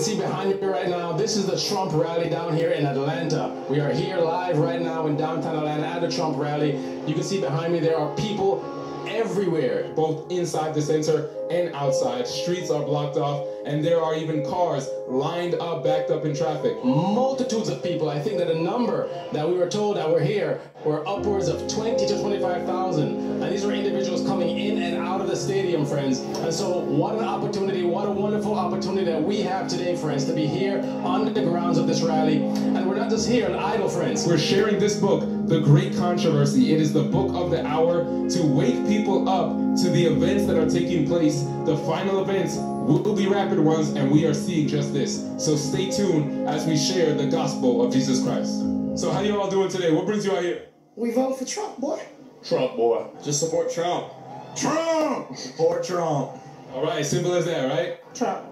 can see behind me right now, this is the Trump rally down here in Atlanta. We are here live right now in downtown Atlanta at the Trump rally. You can see behind me there are people everywhere, both inside the center and outside. Streets are blocked off, and there are even cars lined up, backed up in traffic. Multitudes of people. I think that the number that we were told that were here were upwards of 20 to 25,000. And these were individuals coming in and out of the stadium, friends. And so what an opportunity, what a wonderful opportunity that we have today, friends, to be here on the grounds of this rally. And we're not just here idle, friends. We're sharing this book, The Great Controversy. It is the book of the hour to wake people up to the events that are taking place. The final events will be rapid ones, and we are seeing just this. So stay tuned as we share the gospel of Jesus Christ. So how you all doing today? What brings you out here? We vote for Trump, boy. Trump, boy. Just support Trump. Trump! Support Trump. All right, simple as that, right? Trump.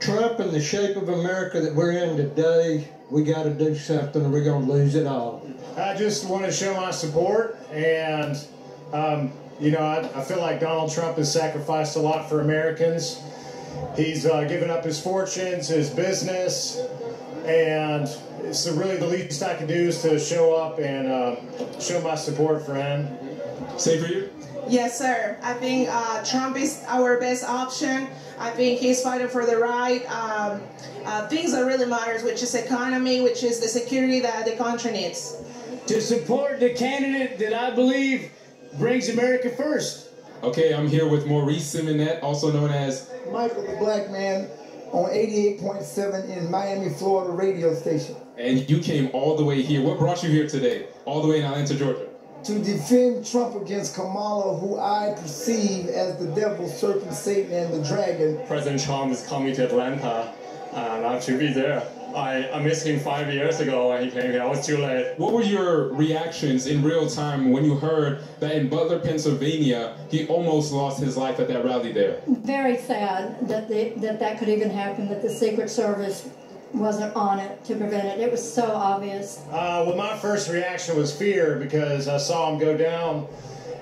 Trump and the shape of America that we're in today, we got to do something or we're going to lose it all. I just want to show my support, and you know, I feel like Donald Trump has sacrificed a lot for Americans. He's given up his fortunes, his business, and it's really the least I can do is to show up and show my support for him. Same for you? Yes, sir. I think Trump is our best option. I think he's fighting for the right things that really matters, which is economy, which is the security that the country needs. To support the candidate that I believe brings America first. Okay, I'm here with Maurice Simonette, also known as Michael the Black Man on 88.7 in Miami, Florida radio station. And you came all the way here. What brought you here today? All the way in Atlanta, Georgia? To defend Trump against Kamala, who I perceive as the devil, serpent, Satan, and the dragon. President Trump is coming to Atlanta, and I have to be there. I missed him 5 years ago when he came here. I was too late. What were your reactions in real time when you heard that in Butler, Pennsylvania, he almost lost his life at that rally there? Very sad that that could even happen, that the Secret Service wasn't on it to prevent it. It was so obvious. Well, my first reaction was fear because I saw him go down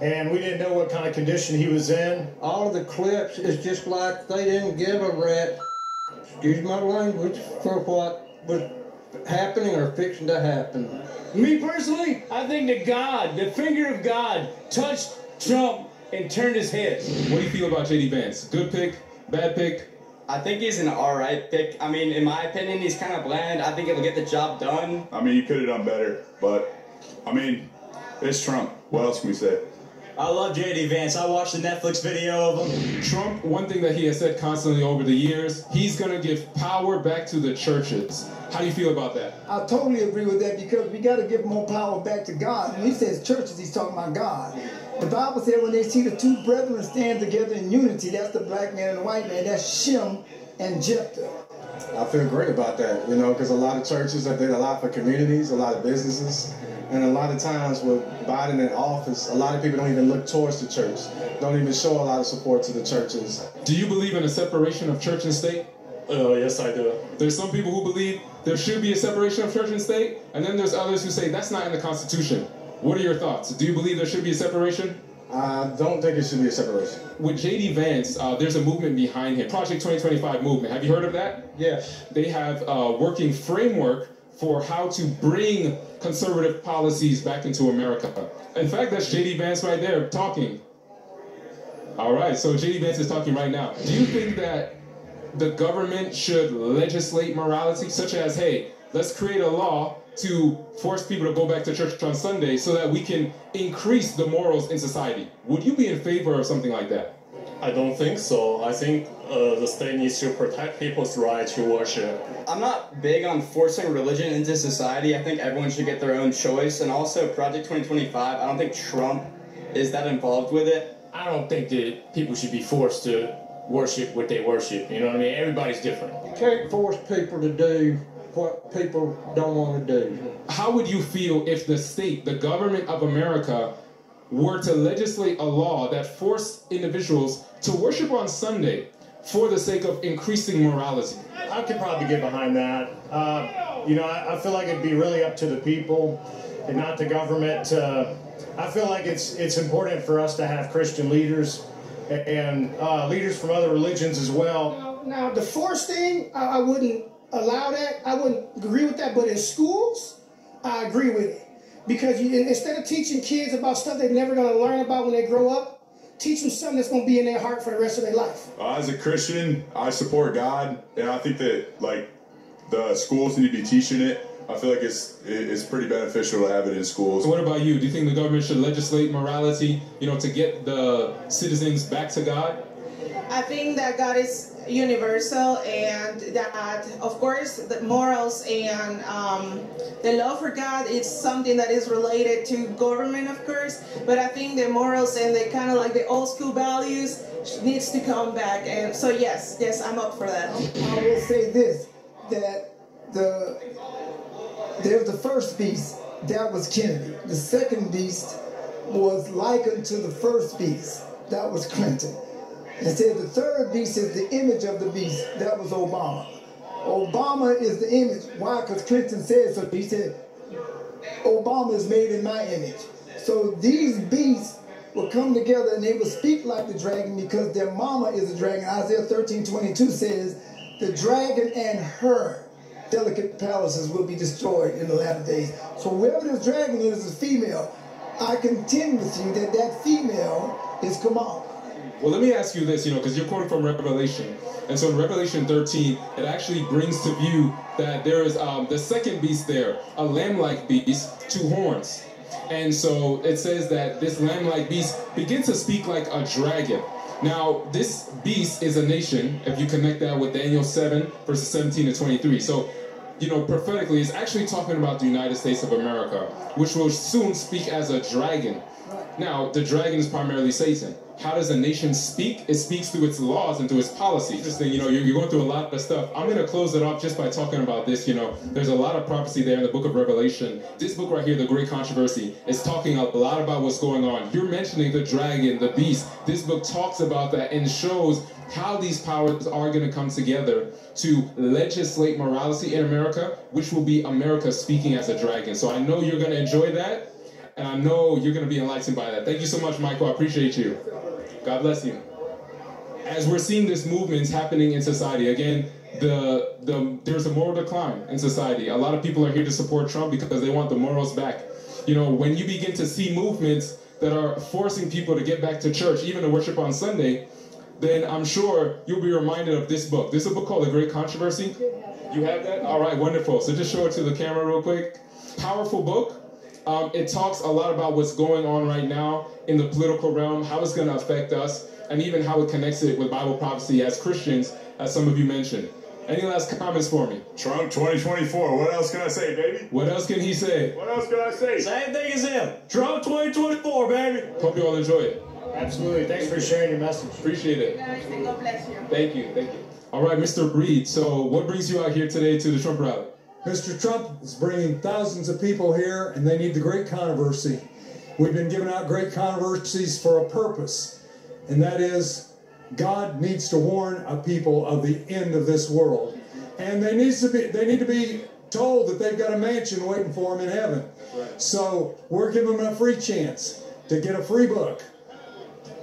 and we didn't know what kind of condition he was in. All of the clips is just like they didn't give a rat, excuse my language, for what was happening or fixing to happen. Me personally, I think that God, the finger of God, touched Trump and turned his head. What do you feel about J.D. Vance? Good pick? Bad pick? I think he's an alright pick. I mean, in my opinion, he's kind of bland. I think he'll get the job done. I mean, you could have done better, but, I mean, it's Trump. What else can we say? I love J.D. Vance. I watched the Netflix video of him. Trump, one thing that he has said constantly over the years, he's going to give power back to the churches. How do you feel about that? I totally agree with that because we got to give more power back to God. When he says churches, he's talking about God. The Bible said when they see the two brethren stand together in unity, that's the black man and the white man, that's Shem and Jephthah. I feel great about that, you know, because a lot of churches have done a lot for communities, a lot of businesses, and a lot of times with Biden in office, a lot of people don't even look towards the church, don't even show a lot of support to the churches. Do you believe in a separation of church and state? Yes, I do. There's some people who believe there should be a separation of church and state, and then there's others who say that's not in the Constitution. What are your thoughts? Do you believe there should be a separation? I don't think it should be a separation. With J.D. Vance, there's a movement behind him, Project 2025 movement. Have you heard of that? Yes. They have a working framework for how to bring conservative policies back into America. In fact, that's J.D. Vance right there talking. All right, so J.D. Vance is talking right now. Do you think that the government should legislate morality, such as, hey, let's create a law to force people to go back to church on Sunday so that we can increase the morals in society? Would you be in favor of something like that? I don't think so. I think the state needs to protect people's right to worship. I'm not big on forcing religion into society. I think everyone should get their own choice. And also, Project 2025, I don't think Trump is that involved with it. I don't think that people should be forced to worship what they worship. You know what I mean? Everybody's different. You can't force people to do what people don't want to do. How would you feel if the state, the government of America, were to legislate a law that forced individuals to worship on Sunday for the sake of increasing morality? I could probably get behind that. You know, I feel like it'd be really up to the people and not the government. I feel like it's important for us to have Christian leaders and leaders from other religions as well. Now the force thing, I wouldn't allow that. I wouldn't agree with that. But in schools, I agree with it. Because instead of teaching kids about stuff they're never going to learn about when they grow up, teach them something that's going to be in their heart for the rest of their life. As a Christian, I support God, and I think that like the schools need to be teaching it. I feel like it's pretty beneficial to have it in schools. So what about you? Do you think the government should legislate morality, to get the citizens back to God? I think that God is universal, and that, of course, the morals and the love for God is something that is related to government, of course. But I think the morals and the kind of like the old school values needs to come back. And so yes, I'm up for that. I will say this, that there's the first beast, that was Kennedy. The second beast was likened to the first beast, that was Clinton. And said the third beast is the image of the beast, that was Obama. Obama is the image. Why? Because Clinton said so. He said, Obama is made in my image. So these beasts will come together and they will speak like the dragon because their mama is a dragon. Isaiah 13:22 says, the dragon and her delicate palaces will be destroyed in the latter days. So whoever this dragon is a female. I contend with you that that female is Kamala. Well, let me ask you this, because you're quoting from Revelation. And so in Revelation 13, it actually brings to view that there is the second beast there, a lamb-like beast, 2 horns. And so it says that this lamb-like beast begins to speak like a dragon. Now, this beast is a nation, if you connect that with Daniel 7, verses 17 to 23. So, prophetically, it's actually talking about the United States of America, which will soon speak as a dragon. Now, the dragon is primarily Satan. How does a nation speak? It speaks through its laws and through its policies. Interesting, you're going through a lot of stuff. I'm going to close it off just by talking about this. There's a lot of prophecy there in the book of Revelation. This book right here, The Great Controversy, is talking a lot about what's going on. You're mentioning the dragon, the beast. This book talks about that and shows how these powers are going to come together to legislate morality in America, which will be America speaking as a dragon. So I know you're going to enjoy that, and I know you're going to be enlightened by that. Thank you so much, Michael. I appreciate you. God bless you. As we're seeing this movement happening in society, again, there's a moral decline in society. A lot of people are here to support Trump because they want the morals back. When you begin to see movements that are forcing people to get back to church, even to worship on Sunday, then I'm sure you'll be reminded of this book. This is a book called The Great Controversy. You have that? All right, wonderful. So just show it to the camera real quick. Powerful book. It talks a lot about what's going on right now in the political realm, how it's going to affect us, and even how it connects it with Bible prophecy as Christians, as some of you mentioned. Any last comments for me? Trump 2024. What else can I say, baby? What else can he say? What else can I say? Same thing as him. Trump 2024, baby. Hope you all enjoy it. Absolutely. Thanks for sharing your message. Appreciate it. God bless you. Thank you. Thank you. All right, Mr. Reed. So what brings you out here today to the Trump rally? Mr. Trump is bringing thousands of people here, and they need the great controversy. We've been giving out great controversies for a purpose, and that is God needs to warn a people of the end of this world. And they need to be told that they've got a mansion waiting for them in heaven. So we're giving them a free chance to get a free book,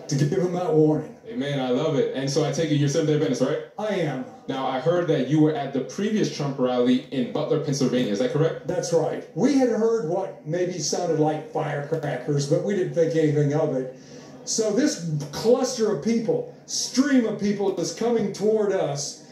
to give them that warning. Amen. I love it. And so I take it you're Seventh-day Adventist, right? I am. Now, I heard that you were at the previous Trump rally in Butler, Pennsylvania. Is that correct? That's right. We had heard what maybe sounded like firecrackers, but we didn't think anything of it. So this cluster of people, stream of people is coming toward us,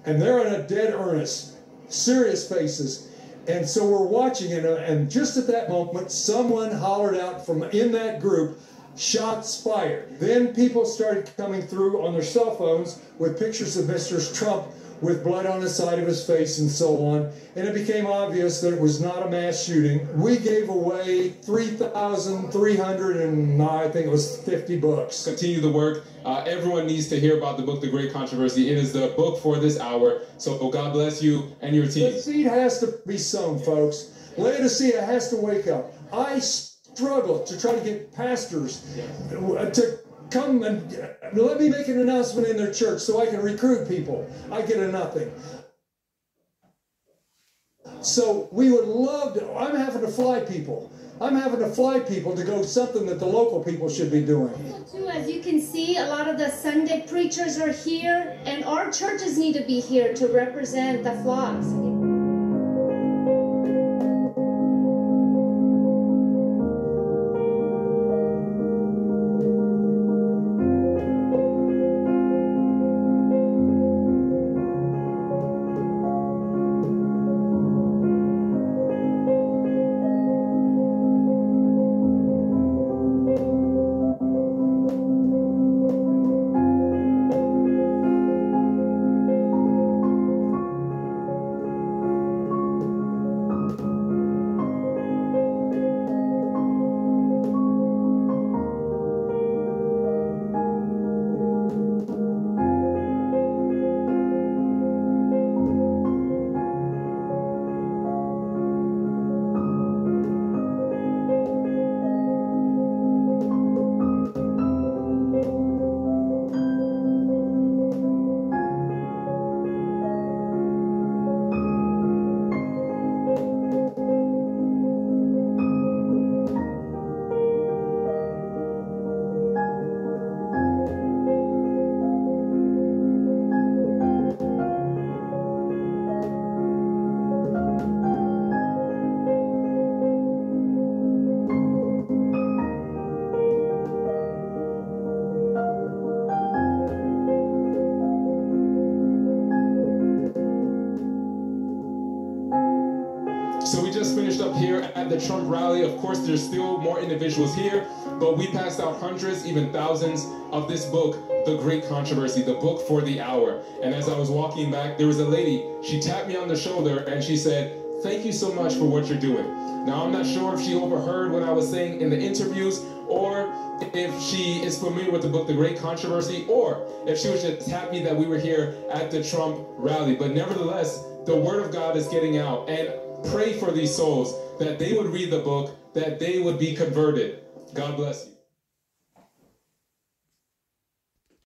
and they're in a dead earnest, serious faces. And so we're watching, and just at that moment, someone hollered out from in that group, "Shots fired." Then people started coming through on their cell phones with pictures of Mr. Trump with blood on the side of his face and so on. And it became obvious that it was not a mass shooting. We gave away 3,300 and I think it was 50 books. Continue the work. Everyone needs to hear about the book, The Great Controversy. It is the book for this hour. So God bless you and your team. The seed has to be sown, folks. Laodicea has to wake up. I struggle to try to get pastors to come and let me make an announcement in their church so I can recruit people. I get a nothing. So we would love to, I'm having to fly people I'm having to fly people to go something that the local people should be doing. Too, as you can see, a lot of the Sunday preachers are here, and our churches need to be here to represent the flocks. So we just finished up here at the Trump rally. Of course, there's still more individuals here, but we passed out hundreds, even thousands of this book, The Great Controversy, the book for the hour. And as I was walking back, there was a lady, she tapped me on the shoulder and she said, "Thank you so much for what you're doing." Now, I'm not sure if she overheard what I was saying in the interviews, or if she is familiar with the book, The Great Controversy, or if she was just happy that we were here at the Trump rally. But nevertheless, the word of God is getting out, and pray for these souls, that they would read the book, that they would be converted. God bless you.